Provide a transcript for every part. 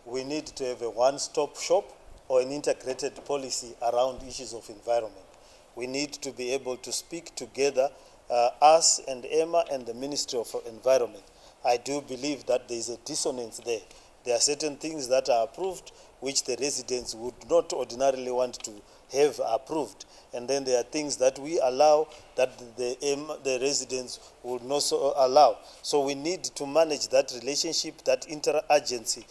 we need to have a one-stop shop or an integrated policy around issues of environment. We need to be able to speak together, us and EMA and the Ministry of Environment. I do believe that there is a dissonance there. There are certain things that are approved which the residents would not ordinarily want to have approved. And then there are things that we allow that the residents would not so allow. So we need to manage that relationship, that interagency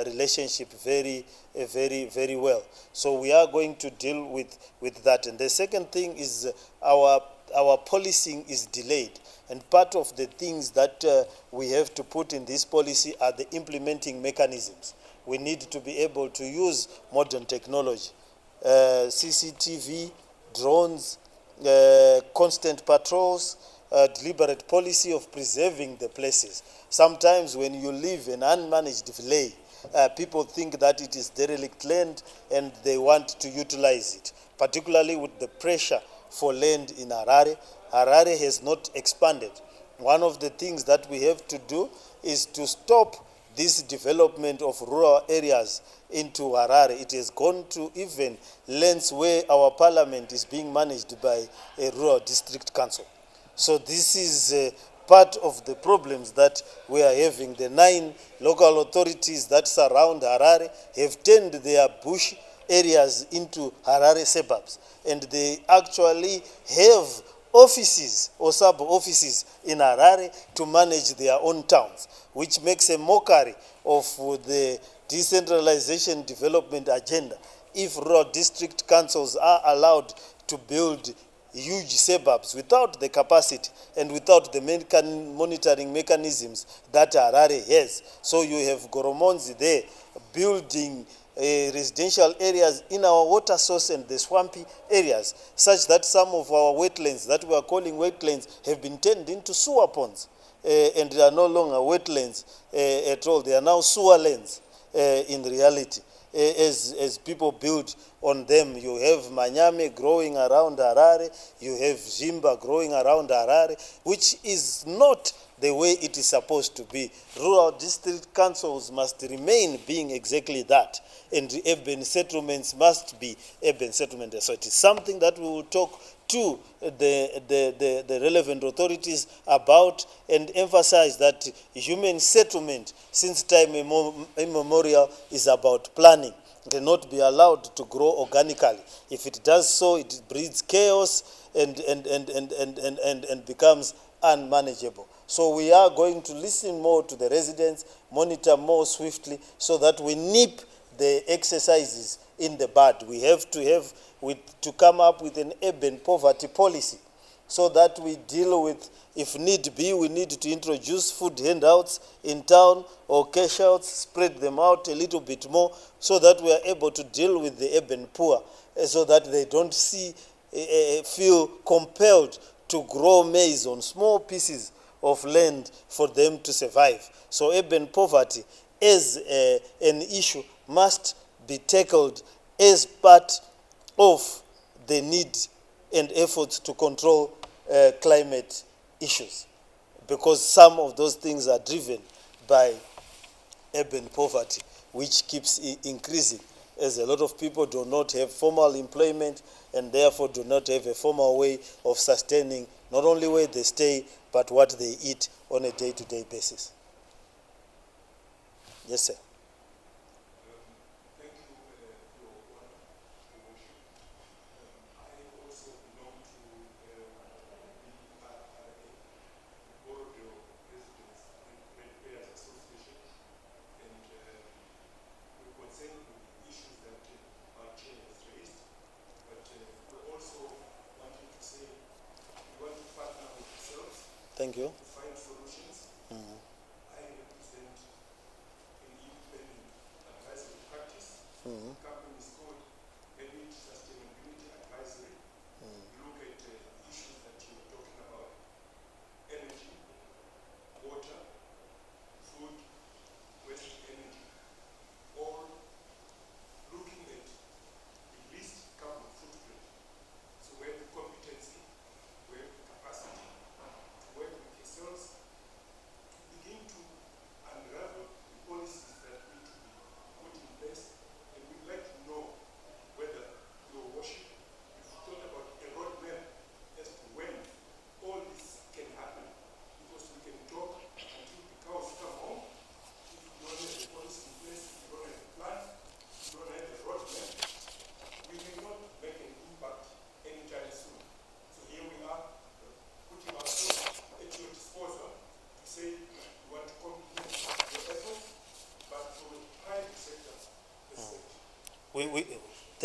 relationship very well. So we are going to deal with that. And the second thing is our policing is delayed. And part of the things that we have to put in this policy are the implementing mechanisms. We need to be able to use modern technology, CCTV, drones, constant patrols, deliberate policy of preserving the places. Sometimes when you leave an unmanaged village, people think that it is derelict land and they want to utilize it, particularly with the pressure for land in Harare. Harare has not expanded. One of the things that we have to do is to stop this development of rural areas into Harare. It has gone to even lands where our parliament is being managed by a rural district council. So this is part of the problems that we are having. The 9 local authorities that surround Harare have turned their bush areas into Harare suburbs, and they actually have offices or sub-offices in Harare to manage their own towns, which makes a mockery of the decentralization development agenda. If rural district councils are allowed to build huge suburbs without the capacity and without the monitoring mechanisms that Harare has. So you have Goromonzi there building residential areas in our water source and the swampy areas, such that some of our wetlands that we are calling wetlands have been turned into sewer ponds, and they are no longer wetlands at all. They are now sewer lands in reality. As people build on them, you have Manyame growing around Harare, you have Zimba growing around Harare, which is not the way it is supposed to be. Rural district councils must remain being exactly that, and urban settlements must be urban settlements. So it is something that we will talk to the relevant authorities about and emphasize that human settlement since time immemorial is about planning. It cannot be allowed to grow organically. If it does so, it breeds chaos and becomes unmanageable. So we are going to listen more to the residents, monitor more swiftly, so that we nip the exercises in the bud. We have to come up with an urban poverty policy, so that we deal with, if need be, we need to introduce food handouts in town or cash outs, spread them out a little bit more, so that we are able to deal with the urban poor, so that they don't feel compelled to grow maize on small pieces of land for them to survive. So urban poverty as an issue must be tackled as part of the need and efforts to control climate issues, because some of those things are driven by urban poverty, which keeps increasing, as a lot of people do not have formal employment and therefore do not have a formal way of sustaining not only where they stay, but what they eat on a day-to-day basis. Yes, sir. Thank you for your worship. I also belong to the Harare Board of Residents Players Association, and we're concerned with issues that our chair has raised, but we also wanted to say we want to partner with yourselves. Thank you. To find solutions. I represent an independent advisory practice. The company is called Habit Sustainability Advisory. We look at issues that you were talking about: energy, water, food, waste energy, all looking at the least carbon footprint. So we have the competency, we have the capacity to work with yourselves, begin to unravel the policies that need to be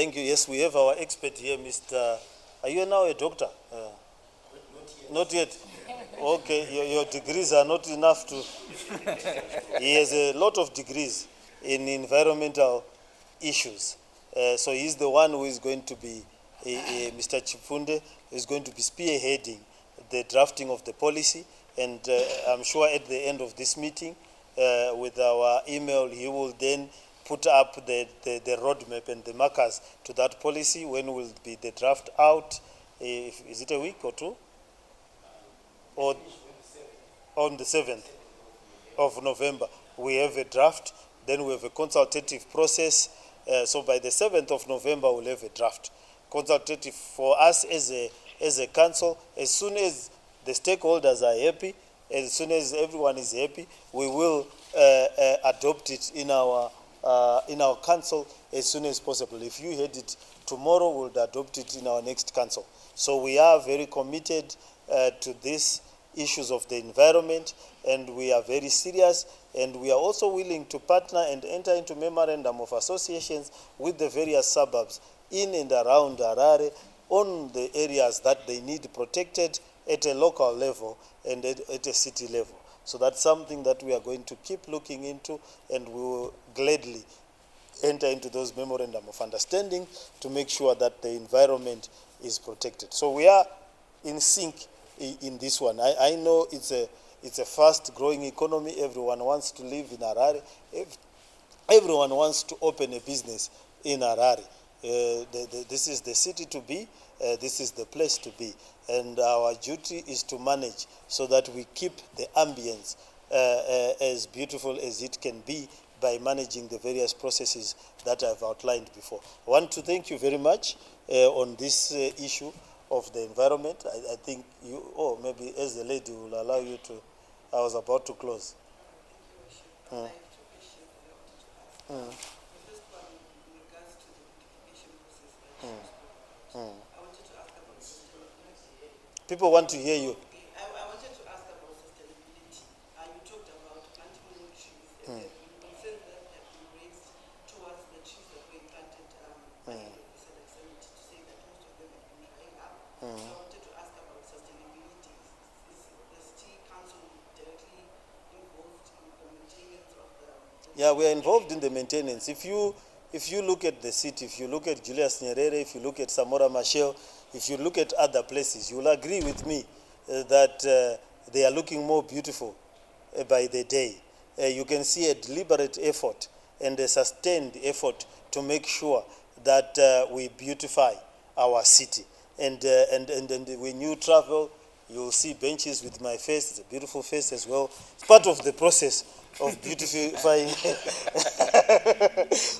Thank you. Yes, we have our expert here, Mr. Are you now a doctor? Not yet. Okay, your degrees are not enough to. He has a lot of degrees in environmental issues. So he's the one who is going to be, Mr. Chifunde, is going to be spearheading the drafting of the policy. And I'm sure at the end of this meeting, with our email, he will then put up the roadmap and the markers to that policy. When will be the draft out? Is it a week or two? Or on the 7th of November, we have a draft. Then we have a consultative process. So by the 7th of November, we'll have a draft. Consultative for us as a council. As soon as the stakeholders are happy, as soon as everyone is happy, we will adopt it in our council as soon as possible. If you had it tomorrow, we'll adopt it in our next council. So we are very committed to these issues of the environment, and we are very serious, and we are also willing to partner and enter into memorandum of associations with the various suburbs in and around Harare on the areas that they need protected at a local level and at a city level. So that's something that we are going to keep looking into, and we will gladly enter into those memorandum of understanding to make sure that the environment is protected. So we are in sync in this one. I know it's a fast-growing economy. Everyone wants to live in Harare. Everyone wants to open a business in Harare. This is the city to be. This is the place to be. And our duty is to manage so that we keep the ambience as beautiful as it can be by managing the various processes that I've outlined before. I want to thank you very much on this issue of the environment. I think you, maybe as the lady will allow you to, I was about to close. I have two questions that I wanted to ask. The first one, in regards to the beautification process that you spoke about. I wanted to ask about sustainability. People want to hear you. I wanted to ask about sustainability. You talked about planting more trees. The concerns that have been raised towards the trees that were planted by the Summit to say that most of them have been drying up. So I wanted to ask about sustainability. Is the city council directly involved in the maintenance of the Yeah, we are involved in the maintenance. If you look at the city, if you look at Julius Nyerere, if you look at Samora Machel, if you look at other places, you will agree with me that they are looking more beautiful by the day. You can see a deliberate effort and a sustained effort to make sure that we beautify our city. And when you travel, you'll see benches with my face. It's a beautiful face as well. It's part of the process of beautifying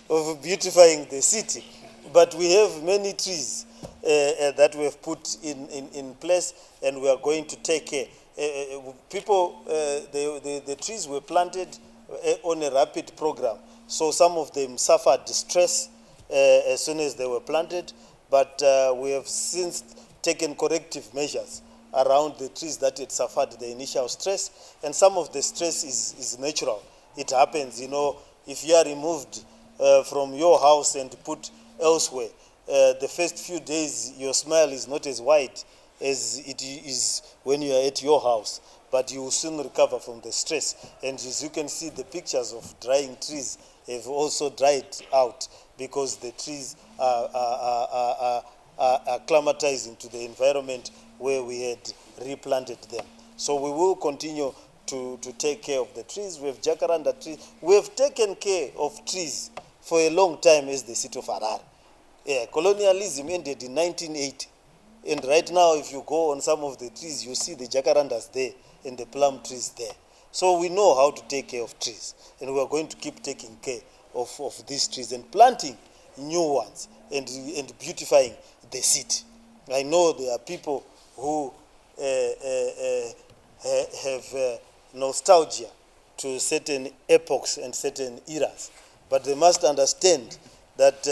of beautifying the city. But we have many trees that we have put in place, and we are going to take care. The trees were planted on a rapid program, so some of them suffered stress as soon as they were planted, but we have since taken corrective measures around the trees that had suffered the initial stress, and some of the stress is natural. It happens, if you are removed from your house and put elsewhere, the first few days your smile is not as wide as it is when you are at your house, but you will soon recover from the stress. And as you can see, the pictures of drying trees have also dried out because the trees are acclimatizing to the environment where we had replanted them. So we will continue to take care of the trees. We have jacaranda trees. We have taken care of trees for a long time as the city of Harare. Colonialism ended in 1980. And right now, if you go on some of the trees, you see the jacarandas there and the plum trees there. So we know how to take care of trees. And we are going to keep taking care of these trees and planting new ones and beautifying the city. I know there are people who have nostalgia to certain epochs and certain eras, but they must understand that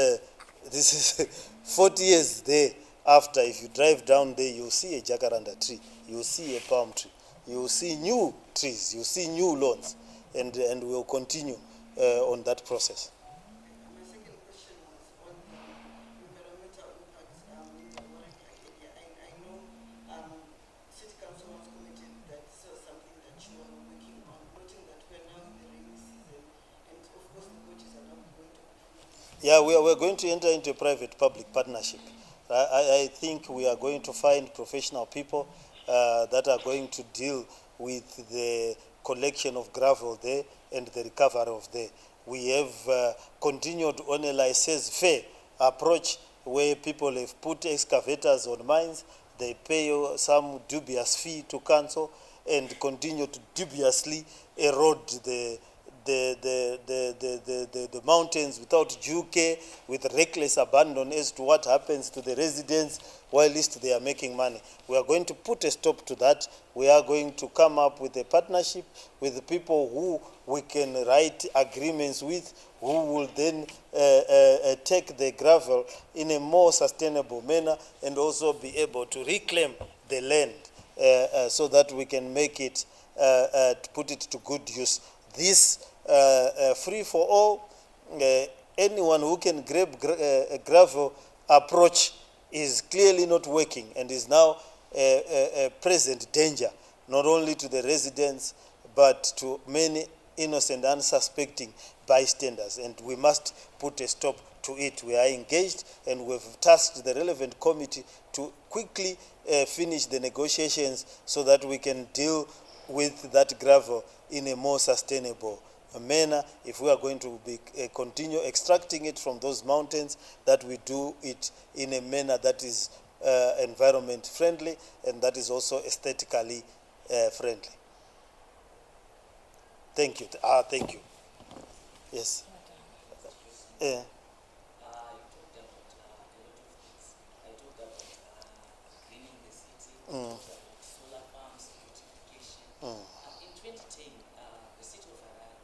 this is 40 years there after. If you drive down there, you'll see a jacaranda tree, you'll see a palm tree, you'll see new trees, you'll see new lawns, and we'll continue on that process. My second question was on the Yeah, we're going to enter into a private-public partnership. I think we are going to find professional people that are going to deal with the collection of gravel there and the recovery of there. We have continued on a laissez-faire approach where people have put excavators on mines. They pay some dubious fee to council and continue to dubiously erode the mountains without due care, with reckless abandon as to what happens to the residents while least they are making money. We are going to put a stop to that. We are going to come up with a partnership with the people who we can write agreements with, who will then take the gravel in a more sustainable manner and also be able to reclaim the land so that we can make it, to put it to good use. This free for all, anyone who can grab gravel approach is clearly not working and is now a present danger, not only to the residents, but to many innocent, unsuspecting bystanders. And we must put a stop to it. We are engaged and we've tasked the relevant committee to quickly finish the negotiations so that we can deal with that gravel in a more sustainable manner. If we are going to be, continue extracting it from those mountains, that we do it in a manner that is environment friendly and that is also aesthetically friendly. Thank you. Thank you. Yes. You talked about a lot of things. I talked about greening the city, talked about solar farms, beautification. In 2010, the city of Harare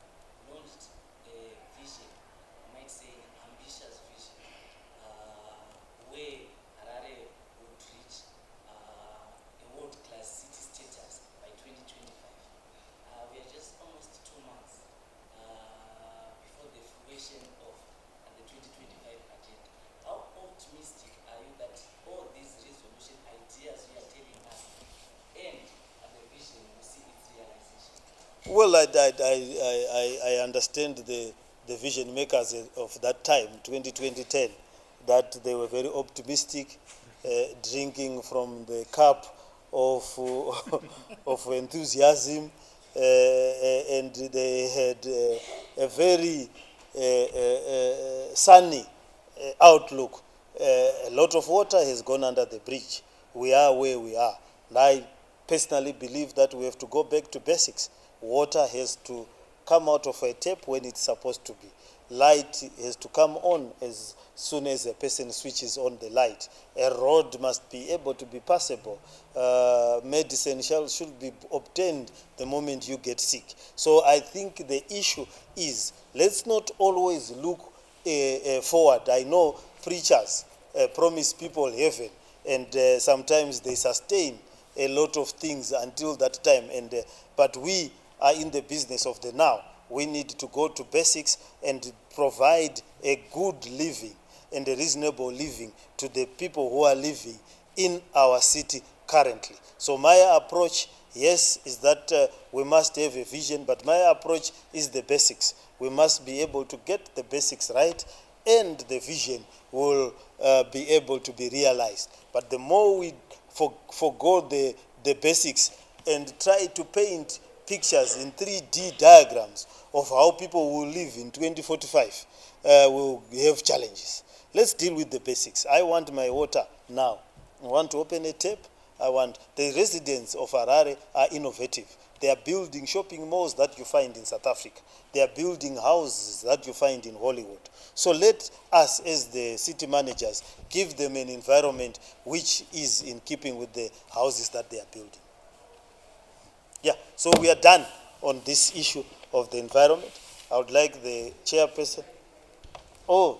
launched a vision, I might say an ambitious vision, where Harare would reach a world-class city status by 2025. We are just almost 2 months before the fruition of the 2025 agenda. How optimistic are you that all these resolution ideas you are telling us end at the vision we see its realization? Well, I understand the vision makers of that time, 2010, that they were very optimistic, drinking from the cup of, of enthusiasm, and they had a very sunny outlook. A lot of water has gone under the bridge. We are where we are. And I personally believe that we have to go back to basics. Water has to come out of a tap when it's supposed to be. Light has to come on as soon as a person switches on the light. A road must be able to be passable. Medicine should be obtained the moment you get sick. So I think the issue is, let's not always look forward. I know preachers promise people heaven, and sometimes they sustain a lot of things until that time. But we are in the business of the now. We need to go to basics and provide a good living and a reasonable living to the people who are living in our city currently. So my approach, yes, is that we must have a vision, but my approach is the basics. We must be able to get the basics right, and the vision will be able to be realized. But the more we forgo the basics and try to paint pictures in 3D diagrams of how people will live in 2045, we'll have challenges. Let's deal with the basics. I want my water now. I want to open a tap. The residents of Harare are innovative. They are building shopping malls that you find in South Africa. They are building houses that you find in Hollywood. So let us, as the city managers, give them an environment which is in keeping with the houses that they are building. Yeah, so we are done on this issue of the environment. I would like the chairperson. Oh,